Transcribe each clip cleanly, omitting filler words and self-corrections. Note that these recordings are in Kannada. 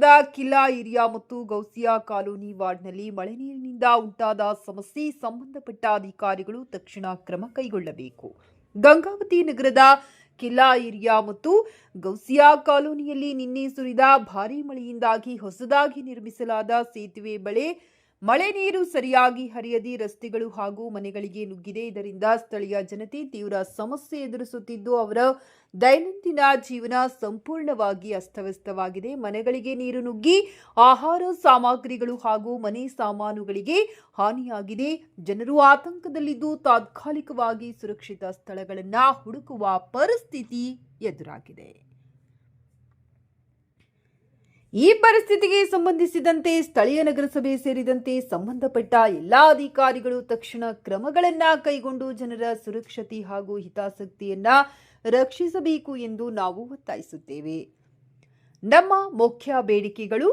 ನಗರದ ಕಿಲಾ ಏರಿಯಾ ಮತ್ತು ಗೌಸಿಯಾ ಕಾಲೋನಿ ವಾರ್ಡ್ನಲ್ಲಿ ಮಳೆ ನೀರಿನಿಂದ ಉಂಟಾದ ಸಮಸ್ಯೆ ಸಂಬಂಧಪಟ್ಟ ಅಧಿಕಾರಿಗಳು ತಕ್ಷಣ ಕ್ರಮ ಕೈಗೊಳ್ಳಬೇಕು. ಗಂಗಾವತಿ ನಗರದ ಕಿಲಾ ಏರಿಯಾ ಮತ್ತು ಗೌಸಿಯಾ ಕಾಲೋನಿಯಲ್ಲಿ ನಿನ್ನೆ ಸುರಿದ ಭಾರೀ ಮಳೆಯಿಂದಾಗಿ ಹೊಸದಾಗಿ ನಿರ್ಮಿಸಲಾದ ಸೇತುವೆ ಬಳಿ ಮಳೆ ನೀರು ಸರಿಯಾಗಿ ಹರಿಯದೆ ರಸ್ತೆಗಳು ಹಾಗೂ ಮನೆಗಳಿಗೆ ನುಗ್ಗಿದೆ. ಇದರಿಂದ ಸ್ಥಳೀಯ ಜನತೆ ತೀವ್ರ ಸಮಸ್ಯೆ ಎದುರಿಸುತ್ತಿದ್ದು ಅವರ ದೈನಂದಿನ ಜೀವನ ಸಂಪೂರ್ಣವಾಗಿ ಅಸ್ತವ್ಯಸ್ತವಾಗಿದೆ. ಮನೆಗಳಿಗೆ ನೀರು ನುಗ್ಗಿ ಆಹಾರ ಸಾಮಗ್ರಿಗಳು ಹಾಗೂ ಮನೆ ಸಾಮಾನುಗಳಿಗೆ ಹಾನಿಯಾಗಿದೆ. ಜನರು ಆತಂಕದಲ್ಲಿದ್ದು ತಾತ್ಕಾಲಿಕವಾಗಿ ಸುರಕ್ಷಿತ ಸ್ಥಳಗಳನ್ನು ಹುಡುಕುವ ಪರಿಸ್ಥಿತಿ ಎದುರಾಗಿದೆ. ಈ ಪರಿಸ್ಥಿತಿಗೆ ಸಂಬಂಧಿಸಿದಂತೆ ಸ್ಥಳೀಯ ನಗರಸಭೆ ಸೇರಿದಂತೆ ಸಂಬಂಧಪಟ್ಟ ಎಲ್ಲಾ ಅಧಿಕಾರಿಗಳು ತಕ್ಷಣ ಕ್ರಮಗಳನ್ನು ಕೈಗೊಂಡು ಜನರ ಸುರಕ್ಷತೆ ಹಾಗೂ ಹಿತಾಸಕ್ತಿಯನ್ನ ರಕ್ಷಿಸಬೇಕು ಎಂದು ನಾವು ಒತ್ತಾಯಿಸುತ್ತೇವೆ. ನಮ್ಮ ಮುಖ್ಯ ಬೇಡಿಕೆಗಳು: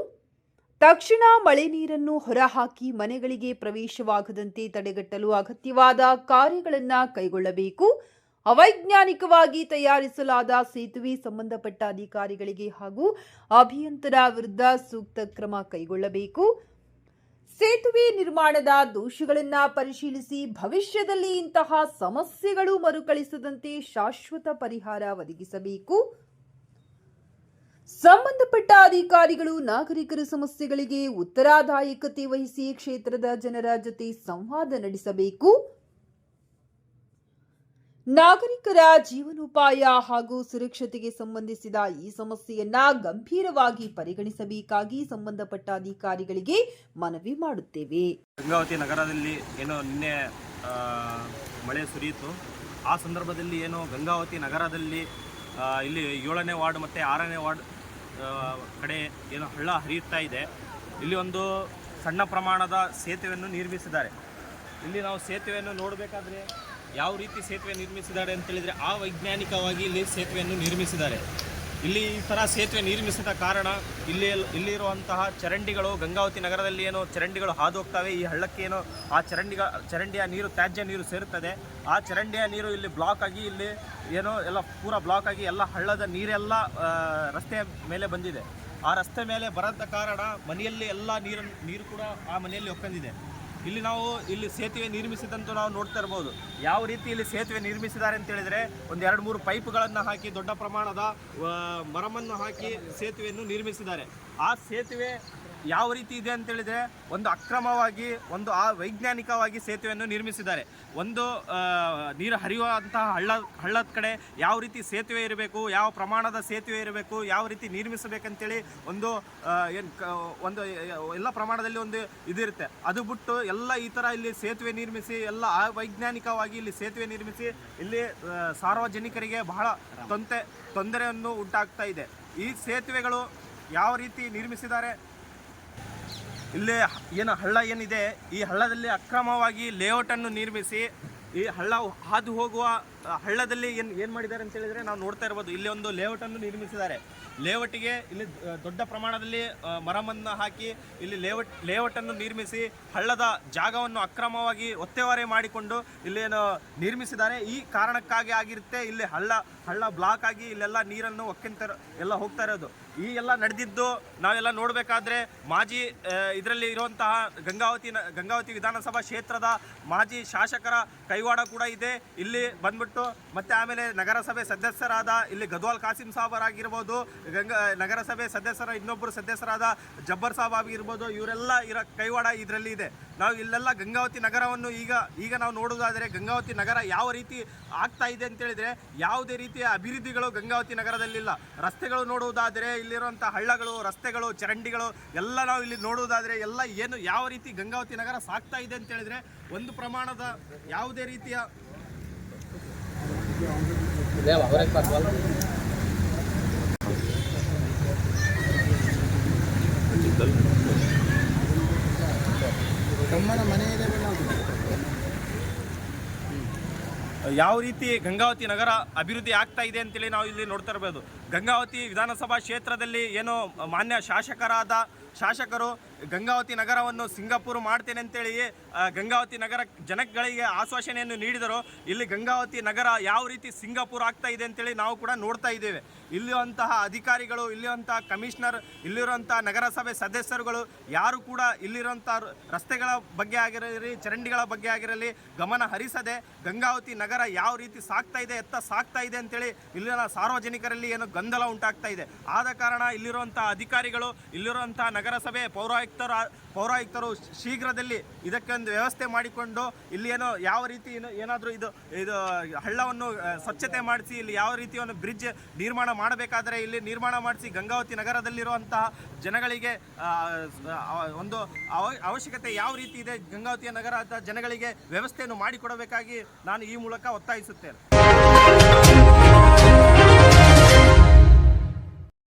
ತಕ್ಷಣ ಮಳೆ ನೀರನ್ನು ಹೊರಹಾಕಿ ಮನೆಗಳಿಗೆ ಪ್ರವೇಶವಾಗದಂತೆ ತಡೆಗಟ್ಟಲು ಅಗತ್ಯವಾದ ಕಾರ್ಯಗಳನ್ನು ಕೈಗೊಳ್ಳಬೇಕು. ಅವೈಜ್ಞಾನಿಕವಾಗಿ ತಯಾರಿಸಲಾದ ಸೇತುವೆ ಸಂಬಂಧಪಟ್ಟ ಅಧಿಕಾರಿಗಳಿಗೆ ಹಾಗೂ ಅಭಿಯಂತರ ವಿರುದ್ಧ ಸೂಕ್ತ ಕ್ರಮ ಕೈಗೊಳ್ಳಬೇಕು. ಸೇತುವೆ ನಿರ್ಮಾಣದ ದೋಷಗಳನ್ನು ಪರಿಶೀಲಿಸಿ ಭವಿಷ್ಯದಲ್ಲಿ ಇಂತಹ ಸಮಸ್ಯೆಗಳು ಮರುಕಳಿಸದಂತೆ ಶಾಶ್ವತ ಪರಿಹಾರ ಒದಗಿಸಬೇಕು. ಸಂಬಂಧಪಟ್ಟ ಅಧಿಕಾರಿಗಳು ನಾಗರಿಕರ ಸಮಸ್ಯೆಗಳಿಗೆ ಉತ್ತರದಾಯಕತೆ ವಹಿಸಿ ಕ್ಷೇತ್ರದ ಜನರ ಜೊತೆ ಸಂವಾದ ನಡೆಸಬೇಕು. ನಾಗರಿಕರ ಜೀವನೋಪಾಯ ಹಾಗೂ ಸುರಕ್ಷತೆಗೆ ಸಂಬಂಧಿಸಿದ ಈ ಸಮಸ್ಯೆಯನ್ನ ಗಂಭೀರವಾಗಿ ಪರಿಗಣಿಸಬೇಕಾಗಿ ಸಂಬಂಧಪಟ್ಟ ಅಧಿಕಾರಿಗಳಿಗೆ ಮನವಿ ಮಾಡುತ್ತೇವೆ. ಗಂಗಾವತಿ ನಗರದಲ್ಲಿ ಏನೋ ನಿನ್ನೆ ಮಳೆ ಸುರಿಯಿತು. ಆ ಸಂದರ್ಭದಲ್ಲಿ ಏನೋ ಗಂಗಾವತಿ ನಗರದಲ್ಲಿ ಇಲ್ಲಿ 7ನೇ ವಾರ್ಡ್ ಮತ್ತು 6ನೇ ವಾರ್ಡ್ ಕಡೆ ಏನೋ ಹಳ್ಳ ಹರಿಯುತ್ತಾ ಇದೆ. ಇಲ್ಲಿ ಒಂದು ಸಣ್ಣ ಪ್ರಮಾಣದ ಸೇತುವೆಯನ್ನು ನಿರ್ಮಿಸಿದ್ದಾರೆ. ಇಲ್ಲಿ ನಾವು ಸೇತುವೆಯನ್ನು ನೋಡಬೇಕಾದ್ರೆ ಯಾವ ರೀತಿ ಸೇತುವೆ ನಿರ್ಮಿಸಿದ್ದಾರೆ ಅಂತೇಳಿದರೆ ಅವೈಜ್ಞಾನಿಕವಾಗಿ ಇಲ್ಲಿ ಸೇತುವೆಯನ್ನು ನಿರ್ಮಿಸಿದ್ದಾರೆ. ಇಲ್ಲಿ ಈ ಥರ ಸೇತುವೆ ನಿರ್ಮಿಸಿದ ಕಾರಣ ಇಲ್ಲಿರುವಂತಹ ಚರಂಡಿಗಳು, ಗಂಗಾವತಿ ನಗರದಲ್ಲಿ ಏನೋ ಚರಂಡಿಗಳು ಹಾದು ಹೋಗ್ತವೆ. ಈ ಹಳ್ಳಕ್ಕೆ ಏನೋ ಆ ಚರಂಡಿಯ ನೀರು, ತ್ಯಾಜ್ಯ ನೀರು ಸೇರುತ್ತದೆ. ಆ ಚರಂಡಿಯ ನೀರು ಇಲ್ಲಿ ಬ್ಲಾಕ್ ಆಗಿ ಇಲ್ಲಿ ಏನೋ ಎಲ್ಲ ಪೂರ ಬ್ಲಾಕ್ ಆಗಿ ಎಲ್ಲ ಹಳ್ಳದ ನೀರೆಲ್ಲ ರಸ್ತೆಯ ಮೇಲೆ ಬಂದಿದೆ. ಆ ರಸ್ತೆ ಮೇಲೆ ಬರದ ಕಾರಣ ಮನೆಯಲ್ಲಿ ಎಲ್ಲ ನೀರು ಕೂಡ ಆ ಮನೆಯಲ್ಲಿ ಒಕ್ಕಂದಿದೆ. ಇಲ್ಲಿ ಸೇತುವೆ ನಿರ್ಮಿಸಿದಂತೂ ನಾವು ನೋಡ್ತಾ ಇರ್ಬೋದು. ಯಾವ ರೀತಿ ಇಲ್ಲಿ ಸೇತುವೆ ನಿರ್ಮಿಸಿದ್ದಾರೆ ಅಂತ ಹೇಳಿದ್ರೆ ಒಂದು 2-3 ಪೈಪ್ಗಳನ್ನು ಹಾಕಿ ದೊಡ್ಡ ಪ್ರಮಾಣದ ಮರಮನ್ನು ಹಾಕಿ ಸೇತುವೆಯನ್ನು ನಿರ್ಮಿಸಿದ್ದಾರೆ. ಆ ಸೇತುವೆ ಯಾವ ರೀತಿ ಇದೆ ಅಂತ ಹೇಳಿದ್ರೆ ಒಂದು ಅಕ್ರಮವಾಗಿ, ಒಂದು ಅವೈಜ್ಞಾನಿಕವಾಗಿ ಸೇತುವೆಯನ್ನು ನಿರ್ಮಿಸಿದ್ದಾರೆ. ಒಂದು ನೀರು ಹರಿಯುವಂತಹ ಹಳ್ಳದ ಕಡೆ ಯಾವ ರೀತಿ ಸೇತುವೆ ಇರಬೇಕು, ಯಾವ ಪ್ರಮಾಣದ ಸೇತುವೆ ಇರಬೇಕು, ಯಾವ ರೀತಿ ನಿರ್ಮಿಸಬೇಕಂತೇಳಿ ಒಂದು ಎಲ್ಲ ಪ್ರಮಾಣದಲ್ಲಿ ಒಂದು ಇದಿರುತ್ತೆ. ಅದು ಬಿಟ್ಟು ಎಲ್ಲ ಈ ಥರ ಇಲ್ಲಿ ಸೇತುವೆ ನಿರ್ಮಿಸಿ ಎಲ್ಲ ಅವೈಜ್ಞಾನಿಕವಾಗಿ ಇಲ್ಲಿ ಸೇತುವೆ ನಿರ್ಮಿಸಿ ಇಲ್ಲಿ ಸಾರ್ವಜನಿಕರಿಗೆ ಬಹಳ ತೊಂದರೆಯನ್ನು ಉಂಟಾಗ್ತಾ ಇದೆ. ಈ ಸೇತುವೆಗಳು ಯಾವ ರೀತಿ ನಿರ್ಮಿಸಿದ್ದಾರೆ, ಇಲ್ಲಿ ಹಳ್ಳ ಏನಿದೆ, ಈ ಹಳ್ಳದಲ್ಲಿ ಅಕ್ರಮವಾಗಿ ಲೇಔಟನ್ನು ನಿರ್ಮಿಸಿ ಈ ಹಳ್ಳ ಹಾದು ಹೋಗುವ ಹಳ್ಳದಲ್ಲಿ ಏನು ಮಾಡಿದ್ದಾರೆ ಅಂತ ಹೇಳಿದರೆ ನಾವು ನೋಡ್ತಾ ಇರ್ಬೋದು. ಇಲ್ಲಿ ಒಂದು ಲೇಔಟನ್ನು ನಿರ್ಮಿಸಿದ್ದಾರೆ. ಲೇಔಟಿಗೆ ಇಲ್ಲಿ ದೊಡ್ಡ ಪ್ರಮಾಣದಲ್ಲಿ ಮರಮನ್ನು ಹಾಕಿ ಇಲ್ಲಿ ಲೇಔಟನ್ನು ನಿರ್ಮಿಸಿ ಹಳ್ಳದ ಜಾಗವನ್ನು ಅಕ್ರಮವಾಗಿ ಒತ್ತೆವಾರಿ ಮಾಡಿಕೊಂಡು ಇಲ್ಲೇನು ನಿರ್ಮಿಸಿದ್ದಾರೆ. ಈ ಕಾರಣಕ್ಕಾಗಿ ಆಗಿರುತ್ತೆ ಇಲ್ಲಿ ಹಳ್ಳ ಬ್ಲಾಕ್ ಆಗಿ ಇಲ್ಲೆಲ್ಲ ನೀರನ್ನು ಎಲ್ಲ ಹೋಗ್ತಾ ಇರೋದು. ಈ ಎಲ್ಲ ನಡೆದಿದ್ದು ನಾವೆಲ್ಲ ನೋಡಬೇಕಾದ್ರೆ ಮಾಜಿ ಇದರಲ್ಲಿ ಇರುವಂತಹ ಗಂಗಾವತಿ ವಿಧಾನಸಭಾ ಕ್ಷೇತ್ರದ ಮಾಜಿ ಶಾಸಕರ ಕೈವಾಡ ಕೂಡ ಇದೆ. ಇಲ್ಲಿ ಬಂದ್ಬಿಟ್ಟು ಮತ್ತೆ ಆಮೇಲೆ ನಗರಸಭೆ ಸದಸ್ಯರಾದ ಇಲ್ಲಿ ಗದ್ವಾಲ್ ಕಾಸಿಂ ಸಾಬರ್ ಆಗಿರ್ಬೋದು, ನಗರಸಭೆ ಸದಸ್ಯರ ಇನ್ನೊಬ್ಬರು ಸದಸ್ಯರಾದ ಜಬ್ಬರ್ ಸಾಬ್ ಆಗಿರ್ಬೋದು, ಇವರೆಲ್ಲ ಕೈವಾಡ ಇದರಲ್ಲಿ ಇದೆ. ನಾವು ಇಲ್ಲೆಲ್ಲ ಗಂಗಾವತಿ ನಗರವನ್ನು ಈಗ ನಾವು ನೋಡೋದಾದರೆ ಗಂಗಾವತಿ ನಗರ ಯಾವ ರೀತಿ ಆಗ್ತಾ ಇದೆ ಅಂತ ಹೇಳಿದ್ರೆ ಯಾವುದೇ ರೀತಿಯ ಅಭಿವೃದ್ಧಿಗಳು ಗಂಗಾವತಿ ನಗರದಲ್ಲಿಲ್ಲ. ರಸ್ತೆಗಳು ನೋಡುವುದಾದರೆ ಇಲ್ಲಿರುವಂಥ ಹಳ್ಳಗಳು, ರಸ್ತೆಗಳು, ಚರಂಡಿಗಳು ಎಲ್ಲ ನಾವು ಇಲ್ಲಿ ನೋಡುವುದಾದರೆ ಎಲ್ಲ ಯಾವ ರೀತಿ ಗಂಗಾವತಿ ನಗರ ಸಾಗ್ತಾ ಇದೆ ಅಂತ ಹೇಳಿದ್ರೆ ಒಂದು ಪ್ರಮಾಣದ ಯಾವುದೇ ರೀತಿಯ ಯಾವ ರೀತಿ ಗಂಗಾವತಿ ನಗರ ಅಭಿವೃದ್ಧಿ ಆಗ್ತಾ ಇದೆ ಅಂತೇಳಿ ನಾವು ಇಲ್ಲಿ ನೋಡ್ತಾ ಇರ್ಬೋದು. ಗಂಗಾವತಿ ವಿಧಾನಸಭಾ ಕ್ಷೇತ್ರದಲ್ಲಿ ಏನೋ ಮಾನ್ಯ ಶಾಸಕರು ಗಂಗಾವತಿ ನಗರವನ್ನು ಸಿಂಗಾಪುರ್ ಮಾಡ್ತೇನೆ ಅಂತೇಳಿ ಗಂಗಾವತಿ ನಗರ ಜನಗಳಿಗೆ ಆಶ್ವಾಸನೆಯನ್ನು ನೀಡಿದರು. ಇಲ್ಲಿ ಗಂಗಾವತಿ ನಗರ ಯಾವ ರೀತಿ ಸಿಂಗಾಪುರ್ ಆಗ್ತಾ ಇದೆ ಅಂತೇಳಿ ನಾವು ಕೂಡ ನೋಡ್ತಾ ಇದ್ದೇವೆ. ಇಲ್ಲಿರುವಂತಹ ಅಧಿಕಾರಿಗಳು, ಇಲ್ಲಿರುವಂತಹ ಕಮಿಷನರ್, ಇಲ್ಲಿರುವಂತಹ ನಗರಸಭೆ ಸದಸ್ಯರುಗಳು ಯಾರು ಕೂಡ ಇಲ್ಲಿರುವಂಥ ರಸ್ತೆಗಳ ಬಗ್ಗೆ ಆಗಿರಲಿ, ಚರಂಡಿಗಳ ಬಗ್ಗೆ ಆಗಿರಲಿ ಗಮನ ಹರಿಸದೆ ಗಂಗಾವತಿ ನಗರ ಯಾವ ರೀತಿ ಸಾಗ್ತಾ ಇದೆ, ಎತ್ತ ಸಾಗ್ತಾ ಇದೆ ಅಂತೇಳಿ ಇಲ್ಲಿನ ಸಾರ್ವಜನಿಕರಲ್ಲಿ ಏನು ಗೊಂದಲ ಉಂಟಾಗ್ತಾ ಇದೆ. ಆದ ಕಾರಣ ಇಲ್ಲಿರುವಂಥ ಅಧಿಕಾರಿಗಳು, ಇಲ್ಲಿರುವಂಥ ನಗರಸಭೆ ಪೌರಾಯುಕ್ತರು ಶೀಘ್ರದಲ್ಲಿ ಇದಕ್ಕೊಂದು ವ್ಯವಸ್ಥೆ ಮಾಡಿಕೊಂಡು ಇಲ್ಲಿ ಏನೋ ಯಾವ ರೀತಿ ಏನಾದರೂ ಇದು ಹಳ್ಳವನ್ನು ಸ್ವಚ್ಛತೆ ಮಾಡಿಸಿ ಇಲ್ಲಿ ಯಾವ ರೀತಿ ಒಂದು ಬ್ರಿಡ್ಜ್ ನಿರ್ಮಾಣ ಮಾಡಬೇಕಾದರೆ ಇಲ್ಲಿ ನಿರ್ಮಾಣ ಮಾಡಿಸಿ ಗಂಗಾವತಿ ನಗರದಲ್ಲಿರುವಂತಹ ಜನಗಳಿಗೆ ಒಂದು ಅವಶ್ಯಕತೆ ಯಾವ ರೀತಿ ಇದೆ, ಗಂಗಾವತಿಯ ನಗರದ ಜನಗಳಿಗೆ ವ್ಯವಸ್ಥೆಯನ್ನು ಮಾಡಿಕೊಡಬೇಕಾಗಿ ನಾನು ಈ ಮೂಲಕ ಒತ್ತಾಯಿಸುತ್ತೇನೆ.